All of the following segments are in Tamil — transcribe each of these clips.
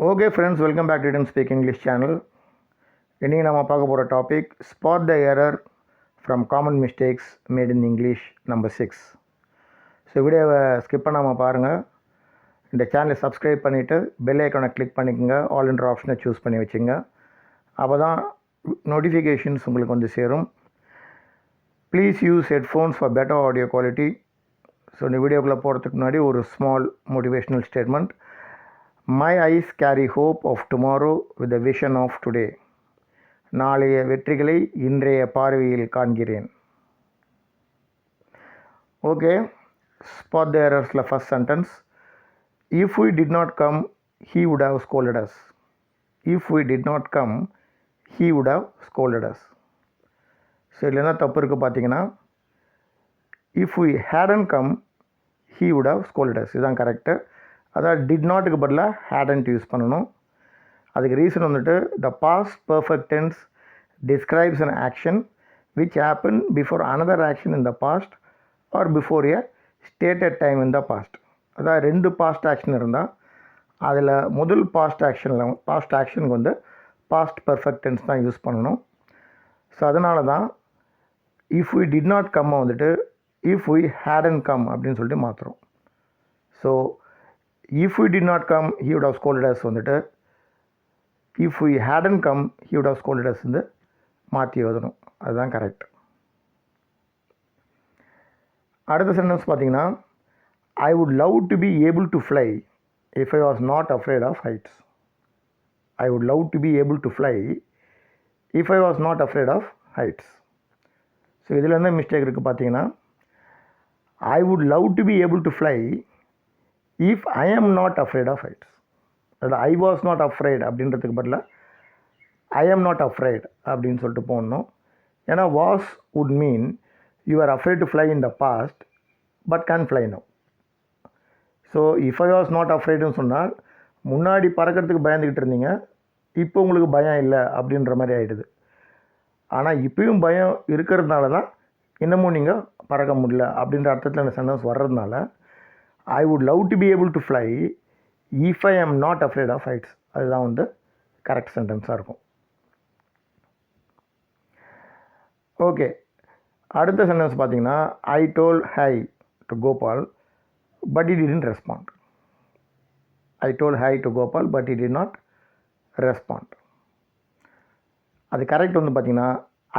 Okay friends, welcome back to ReadnSpeak English channel. இன்னைக்கு நம்ம பார்க்க போகிற topic spot the error from common mistakes made in English number 6. So வீடியோவை ஸ்கிப் பண்ணாமல் பாருங்கள். இந்த சேனலை சப்ஸ்கிரைப் பண்ணிவிட்டு பெல் ஐக்கானை கிளிக் பண்ணிக்கோங்க. ஆல் என்ற ஆப்ஷனை சூஸ் பண்ணி வச்சுங்க. அப்போ தான் நோட்டிஃபிகேஷன்ஸ் உங்களுக்கு வந்து சேரும். Please use headphones for better audio quality. So இந்த வீடியோக்குள்ளே போகிறதுக்கு முன்னாடி ஒரு small motivational statement. My eyes carry hope of tomorrow with the vision of today. நாளைய வெற்றிகளை இன்றைய பார்வையில் காண்கிறேன். ஓகே, ஸ்பாட் த எரர்ஸில் first sentence. If we did not come, he would have scolded us. If we did not come, he would have scolded us. So இதில் என்ன தப்பு இருக்குது பார்த்தீங்கன்னா, if we hadn't come, he would have scolded us. இதுதான் கரெக்டு. அதாவது டிட் நாட்டுக்கு பதிலாக ஹேடன்ட் யூஸ் பண்ணணும். அதுக்கு ரீசன் வந்துட்டு the past perfect tense describes an action which happen before another action in the past or before a stated time in the past. அதாவது ரெண்டு பாஸ்ட் ஆக்ஷன் இருந்தால் அதில் முதல் பாஸ்ட் ஆக்ஷனுக்கு வந்து பாஸ்ட் பர்ஃபெக்ட் டென்ஸ் தான் யூஸ் பண்ணணும். ஸோ அதனால தான் if we did not come வந்துட்டு இஃப் வி ஹேடன் கம் அப்படின்னு சொல்லிட்டு மாற்றுறோம். So if we did not come, he would have scolded us வந்துட்டு if we hadn't come, he would have scolded us வந்து மாற்றி எழுதணும். அதுதான் கரெக்ட். அடுத்த சென்டென்ஸ் பார்த்தீங்கன்னா, I would love to be able to fly if I was not afraid of heights. I would love to be able to fly if I was not afraid of heights. So இதில் என்ன மிஸ்டேக் இருக்குது பார்த்தீங்கன்னா, I would love to be able to fly if I am not afraid of heights. அதாவது I was not afraid அப்படின்றதுக்கு பதிலாக I am not afraid அப்படின்னு சொல்லிட்டு போடணும். ஏன்னா was would mean you are afraid to fly in the past but can't fly now. So if I was not afraidன்னு சொன்னால் முன்னாடி பறக்கிறதுக்கு பயந்துக்கிட்டு இருந்தீங்க, இப்போ உங்களுக்கு பயம் இல்லை அப்படின்ற மாதிரி ஆகிடுது. ஆனால் இப்போயும் பயம் இருக்கிறதுனால தான் இன்னமும் நீங்கள் பறக்க முடியல அப்படின்ற அர்த்தத்தில் அந்த சென்டென்ஸ் வர்றதுனால I would love to be able to fly if I am not afraid of heights. அதுதான் வந்து கரெக்ட் சென்டென்ஸாக இருக்கும். ஓகே, அடுத்த சென்டென்ஸ் பார்த்தீங்கன்னா, I told hi to Gopal but he didn't respond. I told hi to Gopal but he did not respond. அது கரெக்ட் வந்து பார்த்தீங்கன்னா,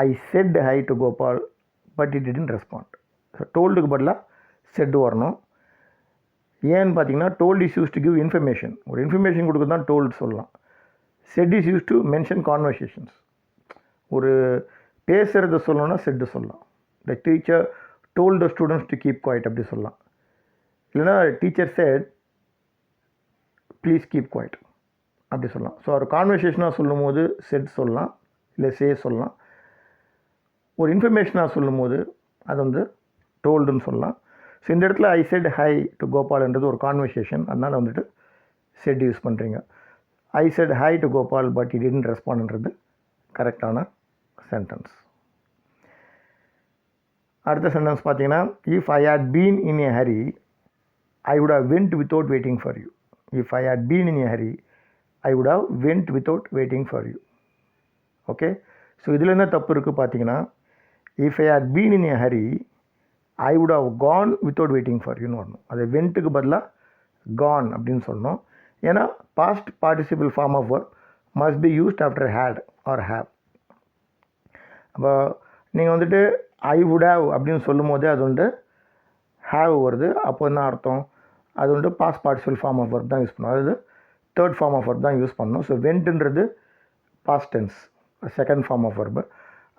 I said hi to Gopal but he didn't respond. So டோல்டுக்கு பதிலாக செட் வரணும். ஏன்னு பார்த்தீங்கன்னா, told is use to give information. ஒரு இன்ஃபர்மேஷன் கொடுக்க தான் டோல்டு சொல்லலாம். Said is use to mention conversations. ஒரு பேசுகிறத சொல்லணும்னா செட்டு சொல்லலாம். The teacher told the students to keep quiet அப்படி சொல்லலாம். இல்லைனா teacher said please keep quiet அப்படி சொல்லலாம். ஸோ ஒரு கான்வர்சேஷனாக சொல்லும் போது செட் சொல்லலாம், இல்லை சே சொல்லலாம். ஒரு இன்ஃபர்மேஷனாக சொல்லும் போது அது வந்து டோல்டுன்னு சொல்லலாம். ஸோ இந்த இடத்துல ஐ செட் ஹை டு கோபால்ன்றது ஒரு கான்வர்சேஷன், அதனால் வந்துட்டு செட் யூஸ் பண்ணுறீங்க. I said hi to Gopal but he didn't ரெஸ்பாண்ட்ன்றது கரெக்டான சென்டென்ஸ். அடுத்த சென்டென்ஸ் பார்த்தீங்கன்னா, if I had been in a hurry I would have went without waiting for you. If I had been in a hurry I would have went without waiting for you. Okay, so இதில் என்ன தப்பு இருக்குது பார்த்தீங்கன்னா, if I had been in a hurry I would have gone without waiting for யூன்னு வரணும். அது வெண்ட்டுக்கு பதிலாக கான் அப்படின்னு சொல்லணும். ஏன்னா past participle form of work must be used after had or have. அப்போ நீங்கள் வந்துட்டு ஐ வுட் ஹேவ் அப்படின்னு சொல்லும் போதே அது வந்து ஹேவ் வருது. அப்போ என்ன அர்த்தம்? அது வந்து past participle form of work தான் யூஸ் பண்ணணும். அதாவது தேர்ட் ஃபார்ம் ஆஃப் ஒர்க் தான் யூஸ் பண்ணணும். ஸோ வெண்ட்டுன்றது past tense, second form of work.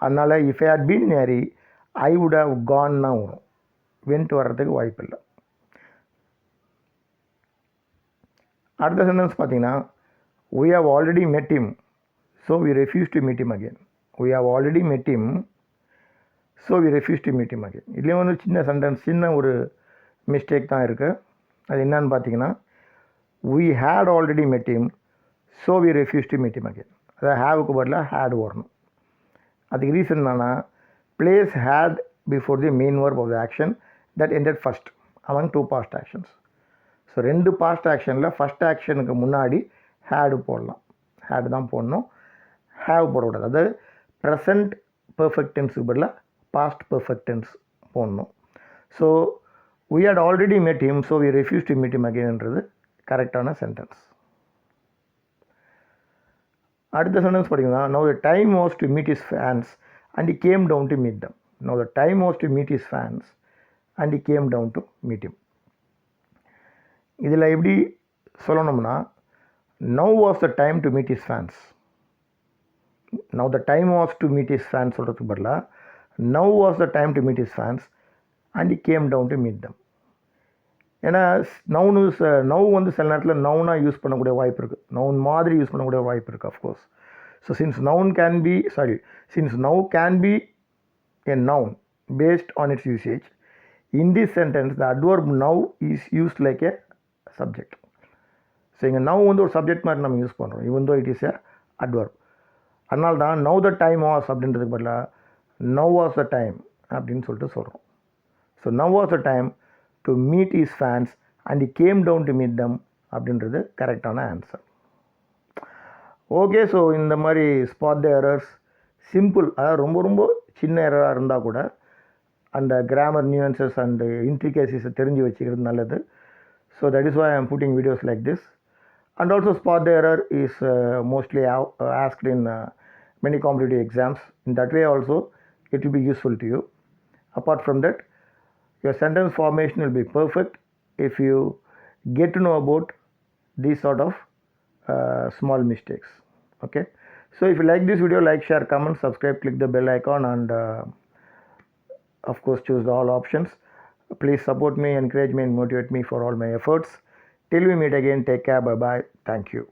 அதனால் if I had been in hurry I would have gone தான் வரும். வெண்ட் வர்றதுக்கு வாய்ப்பு இல்லை. அடுத்த சென்டென்ஸ் பார்த்தீங்கன்னா, we have already met him so we refuse to meet him again. We have already met him so we refuse to meet him again. இதுலேயும் வந்து சின்ன சென்டென்ஸ், சின்ன ஒரு மிஸ்டேக் தான் இருக்குது. அது என்னன்னு பார்த்தீங்கன்னா, we had already met him so we refuse to meet him again. அதாவது ஹேவுக்கு பதிலாக ஹேட் வரணும். அதுக்கு ரீசன் என்னன்னா, place had before the main verb of the action that ended first among two past actions. So ரெண்டு பாஸ்ட் ஆக்ஷனில் ஃபஸ்ட் ஆக்ஷனுக்கு முன்னாடி had போடலாம். had தான் போடணும், have போடக்கூடாது. அது ப்ரெசண்ட் பர்ஃபெக்ட் டென்ஸுக்கு பதிலாக பாஸ்ட் பர்ஃபெக்ட் டென்ஸ் போடணும். So we had already met him, so we refused to meet him againன்றது கரெக்டான சென்டென்ஸ். அடுத்த சென்டென்ஸ் பார்த்தீங்கன்னா, now the time was to meet his fans and he came down to meet them. Now the time was to meet his fans and he came down to meet him. இதில் எப்படி சொல்லணும்னா, now was the time to meet his fans. Now the time was to meet his fans சொல்கிறதுக்கு பதிலாக now was the time to meet his fans and he came down to meet them. ஏன்னா நவு வந்து சில நேரத்தில் நவுனாக யூஸ் பண்ணக்கூடிய வாய்ப்பு இருக்குது, நவுன் மாதிரி யூஸ் பண்ணக்கூடிய வாய்ப்பு இருக்குது of course. So since now can be a noun based on its usage, in this sentence the adverb now is used like a subject. So இங்கே now வந்து ஒரு சப்ஜெக்ட் மாதிரி நம்ம யூஸ் பண்ணுறோம், even though it is a adverb. அதனால தான் now the time was அப்படின்றதுக்கு பதிலாக now was the time அப்படின்னு சொல்லிட்டு சொல்கிறோம். So now was the time to meet his fans and he came down to meet them அப்படின்றது கரெக்டான ஆன்சர். ஓகே, ஸோ இந்த மாதிரி ஸ்பாட் த எரர்ஸ், சிம்பிள், அதாவது ரொம்ப ரொம்ப சின்ன எரராக இருந்தால் கூட அந்த கிராமர் நியூயன்சஸ் அண்ட் இன்ட்ரிகேசிஸை தெரிஞ்சு வச்சுக்கிறது நல்லது. So that is why I am putting videos like this. And also spot the error is mostly asked in many competitive exams. In that way also it will be useful to you. Apart from that, your sentence formation will be perfect if you get to know about these sort of small mistakes. Okay, so if you like this video, like, share, comment, subscribe, click the bell icon, and of course choose the all options. Please support me, encourage me, and motivate me for all my efforts. Till we meet again, take care, bye bye, thank you.